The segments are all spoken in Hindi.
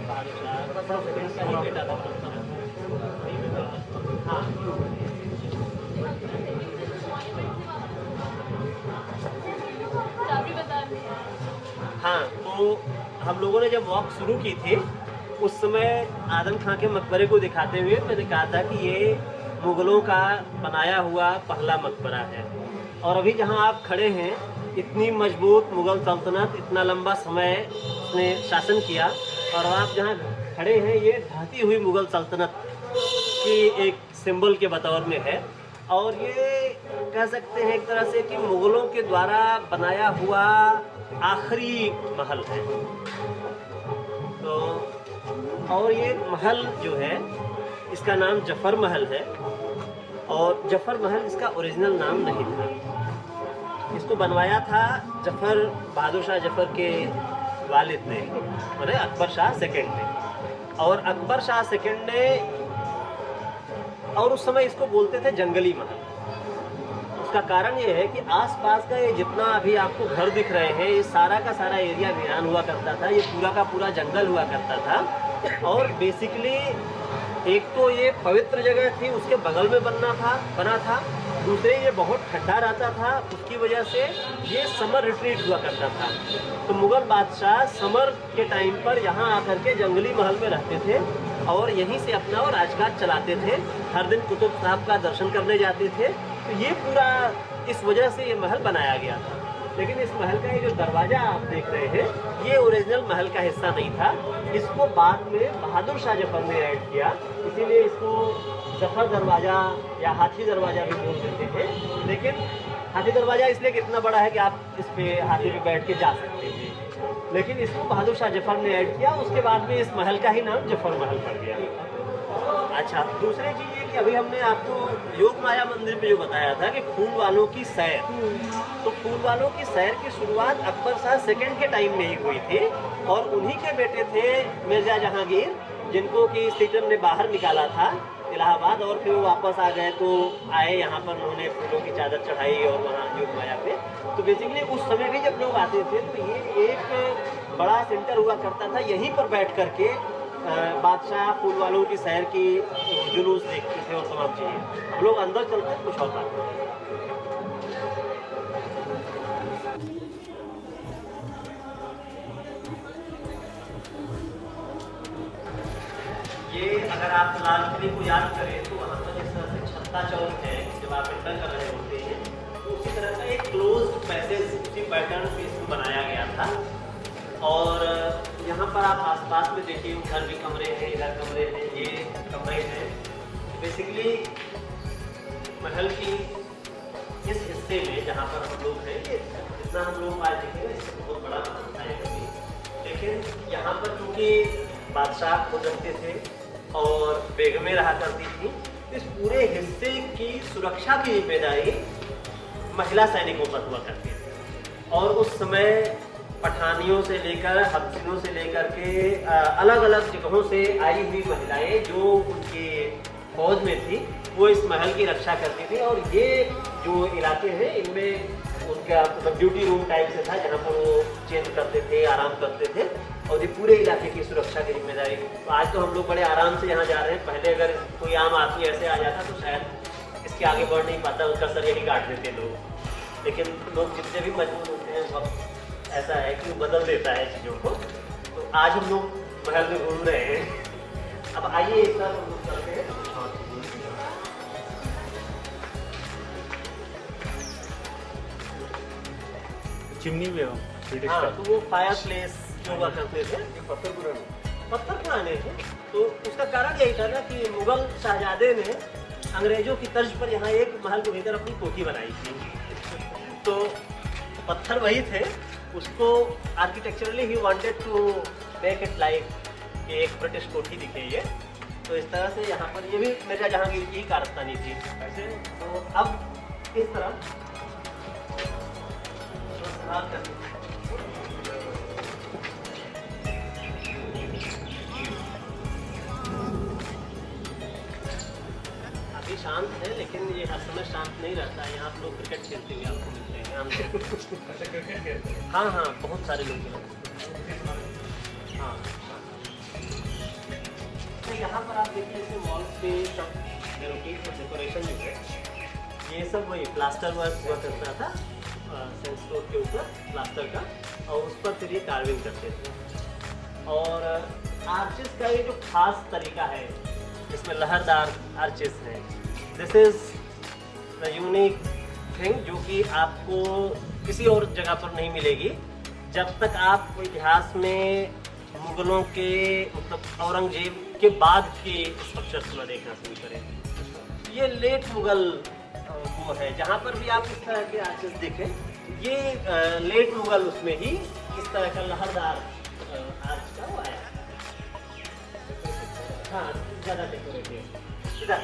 बहादुर शाह सेकंड का ही बेटा था। हाँ हाँ, तो हम लोगों ने जब वॉक शुरू की थी उस समय आदम खां के मकबरे को दिखाते हुए मैंने कहा था कि ये मुग़लों का बनाया हुआ पहला मकबरा है। और अभी जहाँ आप खड़े हैं, इतनी मजबूत मुग़ल सल्तनत, इतना लंबा समय उसने शासन किया, और आप जहाँ खड़े हैं ये ढहती हुई मुग़ल सल्तनत की एक सिंबल के बतौर में है। और ये कह सकते हैं एक तरह से कि मुग़लों के द्वारा बनाया हुआ आखिरी महल है। तो और ये महल जो है इसका नाम जफ़र महल है, और जफ़र महल इसका ओरिजिनल नाम नहीं था। इसको बनवाया था जफ़र बहादुर शाह जफ़र के वालिद ने, माने अकबर शाह सेकंड ने। और अकबर शाह सेकंड ने, और उस समय इसको बोलते थे जंगली महल। उसका कारण ये है कि आसपास का ये जितना अभी आपको घर दिख रहे हैं, ये सारा का सारा एरिया वीरान हुआ करता था, ये पूरा का पूरा जंगल हुआ करता था। और बेसिकली एक तो ये पवित्र जगह थी, उसके बगल में बना था। दूसरे ये बहुत ठंडा रहता था, उसकी वजह से ये समर रिट्रीट हुआ करता था। तो मुग़ल बादशाह समर के टाइम पर यहाँ आकर के जंगली महल में रहते थे और यहीं से अपना और राजकाज चलाते थे। हर दिन कुतुब साहब का दर्शन करने जाते थे। तो ये पूरा इस वजह से ये महल बनाया गया था। लेकिन इस महल का ये जो दरवाज़ा आप देख रहे हैं, ये ओरिजिनल महल का हिस्सा नहीं था। इसको बाद में बहादुर शाह जफ़र ने ऐड किया, इसीलिए इसको जफ़र दरवाज़ा या हाथी दरवाज़ा भी बोल देते हैं। लेकिन हाथी दरवाज़ा इसलिए कि इतना बड़ा है कि आप इस पे हाथी पे बैठ के जा सकते हैं। लेकिन इसको बहादुर शाह जफ़र ने ऐड किया, उसके बाद में इस महल का ही नाम जफ़र महल पड़ गया। अच्छा, दूसरी चीज़ ये कि अभी हमने आपको योग माया मंदिर पे जो बताया था कि फूल वालों की सैर, तो फूल वालों की सैर की शुरुआत अकबर शाह सेकंड के टाइम में ही हुई थी। और उन्हीं के बेटे थे मिर्ज़ा जहांगीर, जिनको कि सिटन ने बाहर निकाला था इलाहाबाद, और फिर वो वापस आ गए। तो आए यहाँ पर, उन्होंने फूलों की चादर चढ़ाई और वहाँ योग माया पे। तो बेसिकली उस समय भी जब लोग आते थे तो ये एक बड़ा सेंटर हुआ करता था, यहीं पर बैठ करके बादशाह फूल वालों की सैर की जुलूस देखते थे और तमाम चीज़ें। हम लोग अंदर चलते कुछ और बात। ये अगर आप लाल किले को याद करें तो वहाँ पर जिस तरह से छत्ता चौक है, जब आप एंटर कर रहे होते हैं तो उसी तरह का एक क्लोज्ड पैसेज उसी पैटर्न पे इसको बनाया गया था। और यहाँ पर आप आसपास में देखिए, उधर भी कमरे हैं, इधर कमरे हैं, ये कमरे हैं। बेसिकली महल की इस हिस्से में जहाँ पर हम लोग हैं, ये जितना हम लोग आज देखेंगे इससे बहुत बड़ा महल था कभी। लेकिन यहाँ पर क्योंकि बादशाह खुद रहते थे और बेगमें रहा करती थी, इस पूरे हिस्से की सुरक्षा की जिम्मेदारी महिला सैनिकों पर हुआ करती थी। और उस समय पठानियों से लेकर, हब्सिनों से लेकर के अलग अलग जगहों से आई हुई महिलाएं जो उनके फौज में थी, वो इस महल की रक्षा करती थी। और ये जो इलाके हैं, इनमें उनका मतलब ड्यूटी रूम टाइप से था, जहाँ पर वो चेंज करते थे, आराम करते थे। और ये पूरे इलाके की सुरक्षा की जिम्मेदारी। तो आज तो हम लोग बड़े आराम से यहाँ जा रहे हैं, पहले अगर कोई आम आदमी ऐसे आ जाता तो शायद इसके आगे बढ़ नहीं पाता, उसका सर यही काट देते लोग। लेकिन लोग जितने भी मजबूत होते हैं, वक्त ऐसा है कि वो बदल देता है चीज़ों को। तो आज हम लोग महल में घूम रहे हैं। अब आइए एक साथ हम लोग चलते हैं। चिमनी भी है। हाँ, तो वो फायर प्लेस जो हुआ करते थे, पत्थर पुराने थे। तो उसका कारण यही था ना कि मुगल शहजादे ने अंग्रेजों की तर्ज पर यहाँ एक महल के भीतर अपनी कोठी बनाई थी। तो पत्थर वही थे, उसको आर्किटेक्चरली ही wanted to make it like एक ब्रिटिश कोठी दिखे ये। तो इस तरह से यहाँ पर ये भी मिर्जा जहांगीर की कारस्तानी थी ऐसे। तो अब इस तरह अभी शांत है, लेकिन ये हर समय शांत नहीं रहता है। यहाँ आप लोग क्रिकेट खेलते हुए आपको मिलते हैं हमसे। हाँ हाँ, बहुत सारे लोग हैं। हाँ, यहाँ पर आप देखिए जैसे वॉल्स पे सब डेकोरेशन जो है ये सब वही प्लास्टर वर्क हुआ करता था, सेंसटोन के ऊपर प्लास्टर का, और उस पर फिर ये कार्विंग करते थे। और आर्चेस का ये जो खास तरीका है इसमें लहरदार आर्चेस हैं, this is the unique thing जो कि आपको किसी और जगह पर नहीं मिलेगी जब तक आप इतिहास में मुगलों के मतलब औरंगजेब के बाद के स्ट्रक्चर्स में देखना शुरू करें। ये लेट मुगल वो है जहाँ पर भी आप इस तरह के आर्चेस देखें, ये लेट मुगल उसमें ही इस तरह का लहरदार आर्च का वो आया। हाँ, ज़्यादा डेकोरेटिव इधर।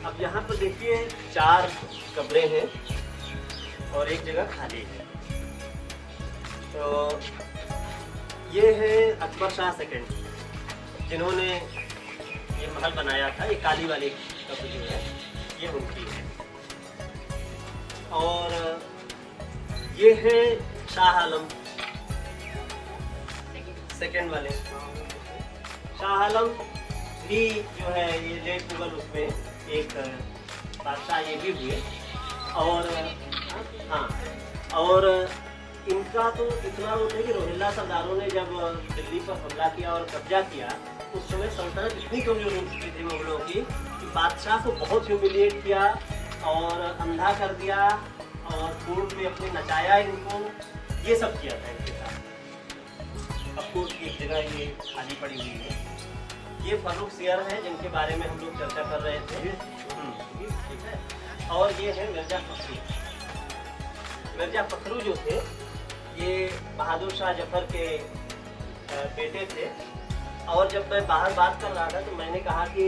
अब यहाँ पर देखिए 4 कमरे हैं और एक जगह खाली है। तो ये है अकबर शाह सेकंड जिन्होंने ये महल बनाया था। ये काली वाली कब्र जो है ये उनकी है। और ये है शाह आलम सेकंड वाले। शाह आलम भी जो है ये लेट मुगल उसमें एक बादशाह ये भी हुए। और हाँ, और इनका तो इतना वो है कि रोहिल्ला सरदारों ने जब दिल्ली पर हमला किया और कब्जा किया उस समय सल्तनत इतनी कमजोर हो चुकी थी मुगलों की कि बादशाह को बहुत ह्यूमिलिएट किया और अंधा कर दिया और कोर्ट में अपने नचाया इनको, ये सब किया था इनके साथ। अब कोर्ट की एक जगह ये खाली पड़ी हुई है। ये फर्रुख सियर हैं जिनके बारे में हम लोग चर्चा कर रहे थे, ठीक है। और ये है मिर्जा फखरू। मिर्जा फखरू जो थे ये बहादुर शाह जफर के बेटे थे। और जब मैं बाहर बात कर रहा था तो मैंने कहा कि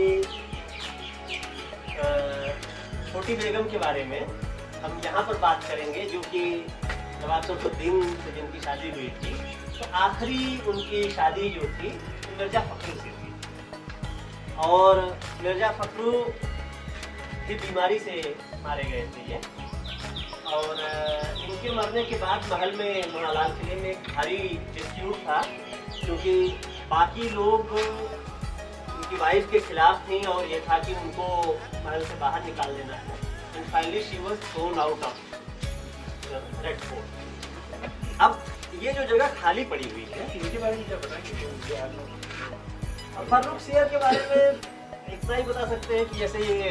छोटी बेगम के बारे में हम यहाँ पर बात करेंगे, जो कि नवाब शमसुद्दीन से जिनकी शादी हुई थी, तो आखिरी उनकी शादी जो थी मिर्जा फखरू से थी। और मिर्जा फखरू की बीमारी से मारे गए थे ये। और इनके मरने के बाद महल में मोनालाल किले में एक भारी डिस्प्यूट था, क्योंकि बाकी लोग उनकी वाइफ के खिलाफ थी और ये था कि उनको महल से बाहर निकाल देना है। And finally she was thrown out of red fort. अब ये जो जगह खाली पड़ी हुई है इनके बारे में क्या बताएंगे? फर्रुख सियर के बारे में इतना ही बता सकते हैं कि जैसे ये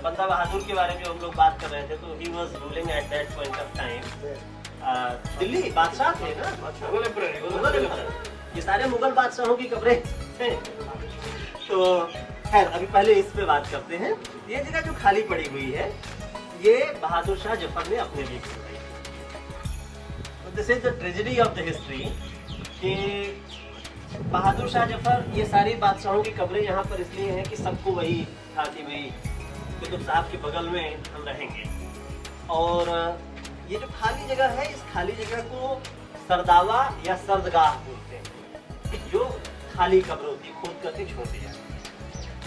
बंदा बहादुर के बारे में हम लोग बात कर रहे थे, तो he was ruling at that point of time. Delhi बादशाह थे ना, मुगल एम्परर। ये सारे मुगल बादशाहों की कब्रें हैं। तो खैर अभी पहले इस पे बात करते हैं। ये जगह जो खाली पड़ी हुई है ये बहादुर शाह जफर ने अपने लिए करवाई। This is the tragedy of the history कि बहादुर शाह जफर, ये सारी बादशाहों की कब्रें यहाँ पर इसलिए हैं कि सबको वही था कि भाई कुतुब साहब के बगल में हम रहेंगे। और ये जो खाली जगह है, इस खाली जगह को सरदावा या सरदगाह बोलते हैं, कि जो खाली कब्र होती है खोद करके छोड़ दिया।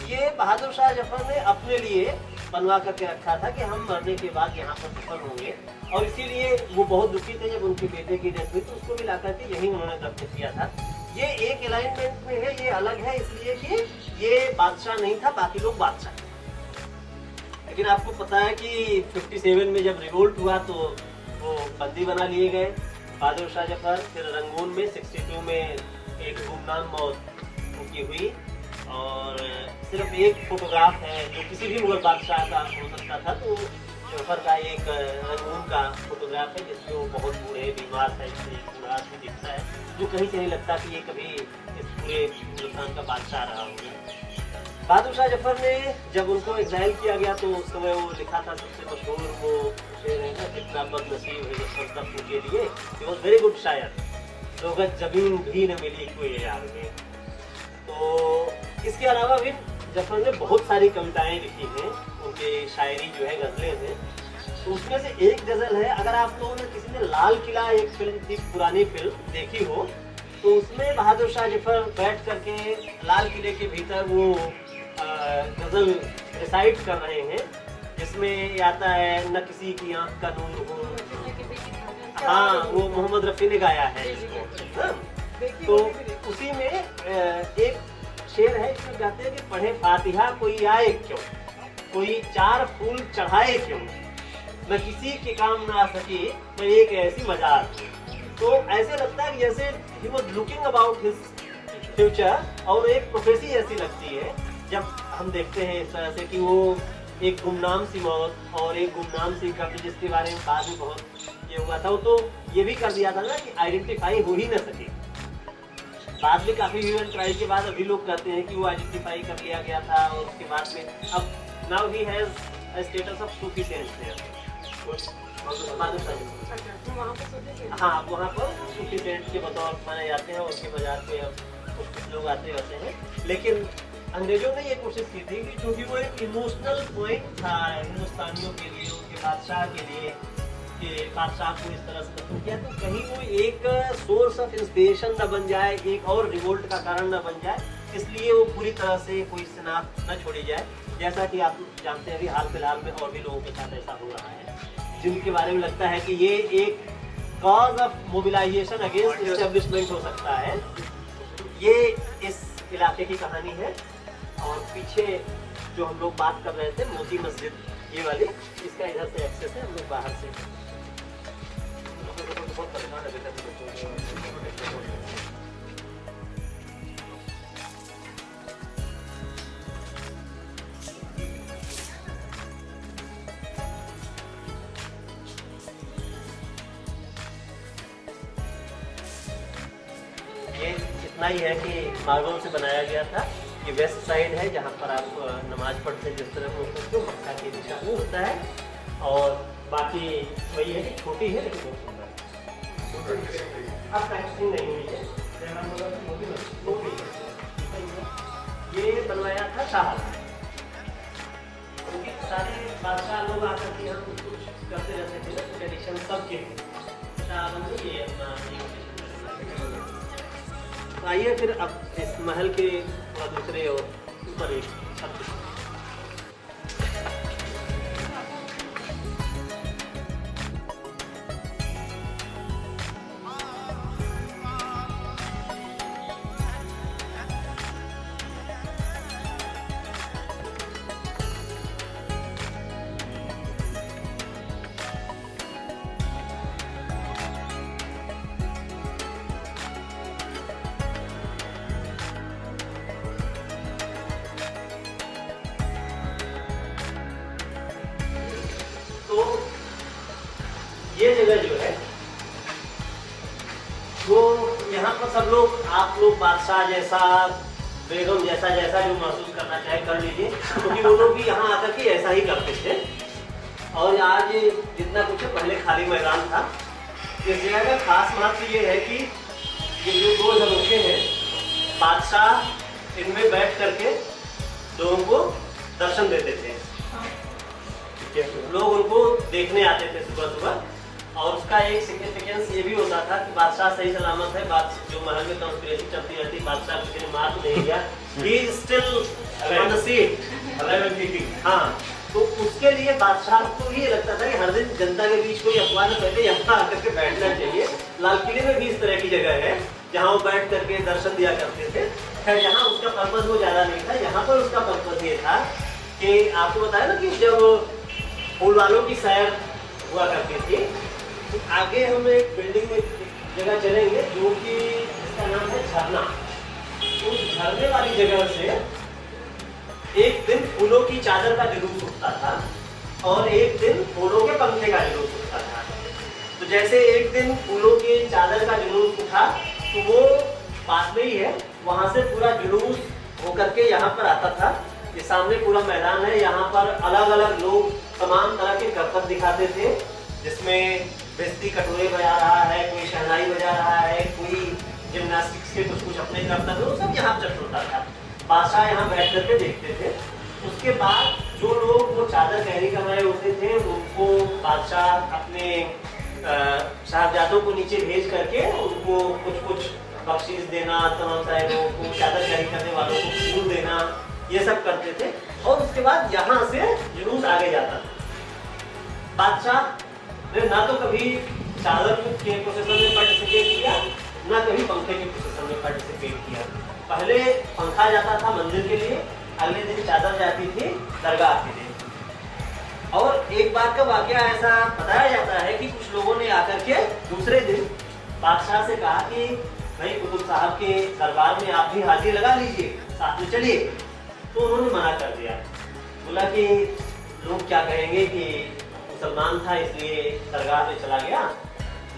ये बहादुर शाह जफर ने अपने लिए बनवा करके रखा था कि हम मरने के बाद यहाँ पर दफन होंगे। और इसीलिए वो बहुत दुखी थे जब उनके बेटे की डेथ हुई, तो उसको भी लाकर के यही उन्होंने दफन किया था। ये एक अलाइनमेंट में है, ये अलग है इसलिए कि ये बादशाह नहीं था, बाकी लोग बादशाह। लेकिन आपको पता है कि 57 में जब रिवोल्ट हुआ तो वो बंदी बना लिए गए बहादुर शाह जफर। फिर रंगून में 62 में एक गुमनाम मौत उनकी हुई। और सिर्फ एक फोटोग्राफ है जो किसी भी मुगल बादशाह का हो सकता था, तो जफर का एक रंगून का फोटोग्राफ है जिसमें वो बहुत बूढ़े बीमार है, पूरा आदमी दिखता है, जो कहीं से नहीं लगता कि ये कभी इस पूरे हिंदुस्तान का बादशाह रहा होगा। बहादुर शाह जफर ने जब उनको एग्जाइल किया गया तो उस समय वो लिखा था सबसे मशहूर वो शेर है ना, कितना बदनसीब है जो सरतब के लिए। ही वाज वेरी गुड शायर, लोगत जमीन भी न मिली कोई यार में। तो इसके अलावा भी जफर ने बहुत सारी कविताएं लिखी हैं, उनकी शायरी जो है गज़लें हैं। तो उसमें से एक गज़ल है, अगर आप लोगों ने किसी ने लाल किला एक फिल्म थी, पुरानी फिल्म देखी हो, तो उसमें बहादुर शाह जफर बैठ करके लाल किले के भीतर वो गज़ल रिसाइट कर रहे हैं, जिसमें ये आता है, न किसी की आंख का नूर हो, हाँ वो मोहम्मद रफ़ी ने गाया है इसको। हाँ, तो उसी में एक शेर है, इसमें कहते हैं कि पढ़े फातिहा कोई आए क्यों, कोई 4 फूल चढ़ाए क्यों, मैं किसी के काम ना आ सकी मैं एक ऐसी मजार। तो ऐसे लगता है कि जैसे he was looking about his future, और एक प्रोफेसी ऐसी लगती है जब हम देखते हैं इस तरह से कि वो एक गुमनाम सी मौत और एक गुमनाम सी कब्र, जिसके बारे में बाद में बहुत ये हुआ था, वो तो ये भी कर दिया था ना कि आइडेंटिफाई हो ही न सके। बाद में काफी ह्यूमन ट्रायल के बाद अभी लोग कहते हैं कि वो आइडेंटिफाई कर लिया गया था, और उसके बाद में अब now he has status of Sufi saint है। हाँ, वहाँ पर सूफी सेंट के बतौर माने जाते हैं, और उसके बाजार पे अब कुछ लोग आते रहते हैं। लेकिन अंग्रेजों ने ये कोशिश की थी कि चूंकि वो एक इमोशनल पॉइंट था हिंदुस्तानियों के लिए, उनके बादशाह के लिए, कि बादशाह को इस तरह से खत्म किया, तो कहीं वो एक सोर्स ऑफ इंस्पिरेशन न बन जाए, एक और रिवोल्ट का कारण न बन जाए, इसलिए वो पूरी तरह से कोई शिनाख्त न छोड़ी जाए। जैसा कि आप जानते हैं अभी हाल फिलहाल में और भी लोगों के साथ ऐसा हो रहा है, जिनके बारे में लगता है कि ये एक cause of mobilisation against establishment हो सकता है। ये इस इलाके की कहानी है। और पीछे जो हम लोग बात कर रहे थे मोती मस्जिद, ये वाली, इसका इधर से एक्सेस है, हम लोग बाहर से बहुत परेशान है बेटा। ये इतना ही है कि मार्बल से बनाया गया था। ये वेस्ट साइड है जहाँ पर आप नमाज पढ़ते जिस तरह हो सकते हो, मक्का की दिशा में होता है। और बाकी वही है कि छोटी है लेकिन बहुत सुंदर है। अब पैकेजिंग नहीं हुई है, ये बनवाया था शाहजहां, क्योंकि सारे बादशाह लोग आकर के यहाँ कुछ कुछ करते रहते थे ना, ट्रेडिशन सबके शाहजहां ने ये अपना आइए फिर अब इस महल के थोड़ा दूसरे और ऊपर एक छत। तो ये जगह जो है वो यहाँ पर सब लोग, आप लोग बादशाह जैसा, बेगम जैसा, जैसा जो महसूस करना चाहे कर लीजिए, क्योंकि वो लोग भी यहाँ आकर के ऐसा ही करते थे। और आज जितना कुछ है पहले खाली मैदान था। इस जगह का खास महत्व ये है कि ये जो 2 झरोखे हैं, बादशाह इनमें बैठ करके लोगों को दर्शन देते थे। लोग उनको देखने आते थे सुबह सुबह। और उसका एक सिग्निफिकेंस ये भी होता था कि बादशाह सही सलामत है, जो महल में कॉन्स्पिरेसी चलती रहती, बादशाह किसी ने मार नहीं गया, he is still on the seat. हाँ, तो उसके लिए बादशाह को ये लगता था कि हर दिन जनता के बीच कोई अफवाह न फैले, यहाँ आकर के बैठना चाहिए। लाल किले में भी इस तरह की जगह है जहाँ वो बैठ करके दर्शन दिया करते थे। खैर यहाँ उसका पर्पज वो ज्यादा नहीं था, यहाँ पर उसका पर्पज ये था कि आपको बताया ना कि जब फूल वालों की सैर हुआ करती थी, तो आगे हम एक बिल्डिंग में जगह चलेंगे जो कि इसका नाम है झरना। उस झरने वाली जगह से एक दिन फूलों की चादर का जुलूस उठता था और एक दिन फूलों के पंखे का जुलूस उठता था। तो जैसे एक दिन फूलों की चादर का जुलूस उठा तो वो पास में ही है, वहां से पूरा जुलूस होकर के यहाँ पर आता था। ये सामने पूरा मैदान है, यहाँ पर अलग अलग लोग तमाम तरह के करतब दिखाते थे, जिसमें बेस्ती कटोरे बजा रहा है, कोई शहनाई बजा रहा है, कोई जिम्नास्टिक्स के कुछ अपने करतब, वो सब यहाँ चल होता था। बादशाह यहाँ बैठ करके देखते थे। उसके बाद जो लोग वो चादर कैरी कर रहे होते थे उनको बादशाह अपने साहबजादों को नीचे भेज करके उनको कुछ कुछ बख्शीश देना, तमाम सारे लोगों को, चादर कैरी करने वालों को फूल देना, ये सब करते थे। और उसके बाद यहाँ से जुलूस आगे जाता था। बादशाह ने ना तो कभी चादर के प्रोसेसन में पार्टिसिपेट किया, ना कभी पंखे के प्रोसेसन में पार्टिसिपेट किया। पहले पंखा जाता था मंदिर के लिए, अगले दिन चादर जाती थी दरगाह के लिए। और एक बात का वाकया ऐसा बताया जाता है कि कुछ लोगों ने आकर के दूसरे दिन बादशाह से कहा कि भाई कुतुब साहब के दरबार में आप भी हाजिरी लगा लीजिए, साथ में चलिए। तो उन्होंने मना कर दिया, बोला कि लोग क्या कहेंगे कि मुसलमान था इसलिए दरगाह में चला गया,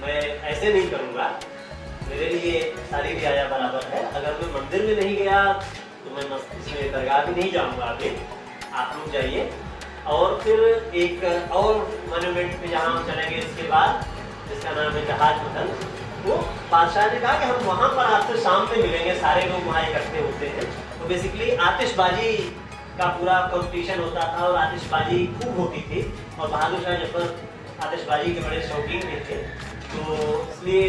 मैं ऐसे नहीं करूँगा, मेरे लिए सारी रियाया बराबर है। अगर मैं मंदिर में नहीं गया तो मैं इसमें दरगाह भी नहीं जाऊँगा, आगे आप लोग जाइए। और फिर एक और मॉन्यूमेंट पे जहाँ हम चलेंगे इसके बाद, जिसका नाम है जहाज महल, वो बादशाह ने कहा कि हम वहाँ पर आपसे शाम में मिलेंगे, सारे लोग वहाँ इकट्ठे होते हैं। तो बेसिकली आतिशबाजी का पूरा कंपटीशन होता था और आतिशबाजी खूब होती थी, और बहादुर शाह जफर आतिशबाजी के बड़े शौकीन भी थे, तो इसलिए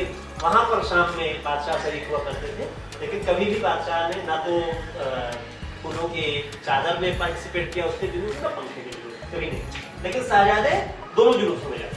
वहाँ पर शाम में बादशाह शरीक हुआ करते थे। लेकिन कभी भी बादशाह ने ना तो फूलों के चादर में पार्टिसिपेट किया उसके जुलूस, ना पंखे के जुलूस, कभी नहीं। लेकिन शाहजादे दोनों जुलूस में जाते।